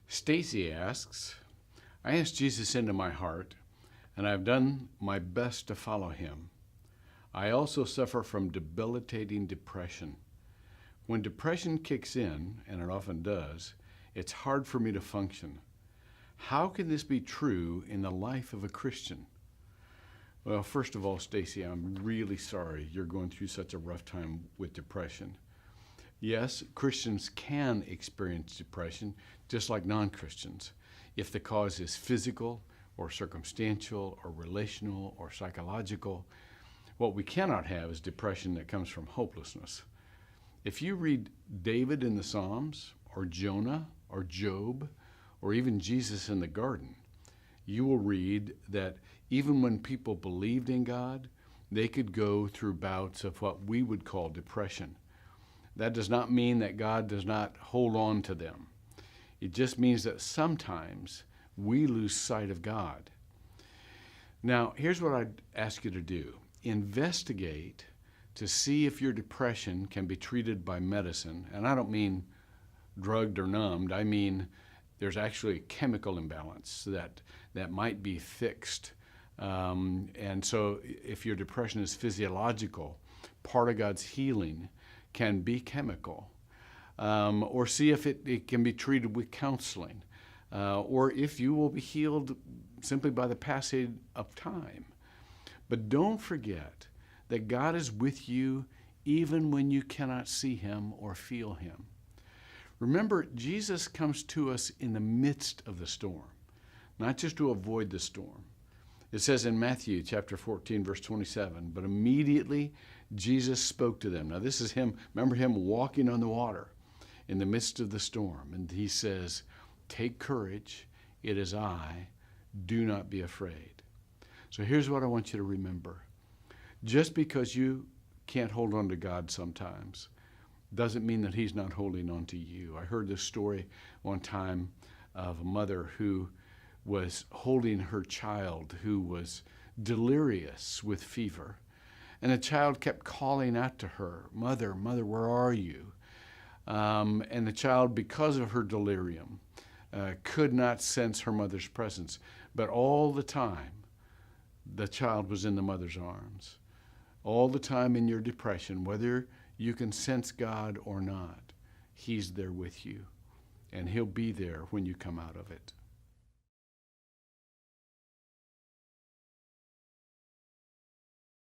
Stacy asks, I asked Jesus into my heart, and I've done my best to follow him. I also suffer from debilitating depression. When depression kicks in, and it often does, it's hard for me to function. How can this be true in the life of a Christian? Well, first of all, Stacy, I'm really sorry you're going through such a rough time with depression. Yes, Christians can experience depression just like non-Christians if the cause is physical or circumstantial or relational or psychological. What we cannot have is depression that comes from hopelessness. If you read David in the Psalms, or Jonah, or Job, or even Jesus in the garden, you will read that even when people believed in God, they could go through bouts of what we would call depression. That does not mean that God does not hold on to them. It just means that sometimes we lose sight of God. Now, here's what I'd ask you to do. Investigate to see if your depression can be treated by medicine. And I don't mean drugged or numbed. I mean there's actually a chemical imbalance that might be fixed. And so if your depression is physiological, part of God's healing can be chemical. Or see if it can be treated with counseling. Or if you will be healed simply by the passage of time. But don't forget that God is with you even when you cannot see him or feel him. Remember, Jesus comes to us in the midst of the storm, not just to avoid the storm. It says in Matthew chapter 14, verse 27, but immediately Jesus spoke to them. Now this is him, remember him walking on the water in the midst of the storm. And he says, take courage, it is I, do not be afraid. So here's what I want you to remember. Just because you can't hold on to God sometimes doesn't mean that he's not holding on to you. I heard this story one time of a mother who was holding her child who was delirious with fever. And the child kept calling out to her, Mother, Mother, where are you? And the child, because of her delirium, could not sense her mother's presence. But all the time, the child was in the mother's arms. All the time in your depression, whether you can sense God or not, he's there with you. And he'll be there when you come out of it.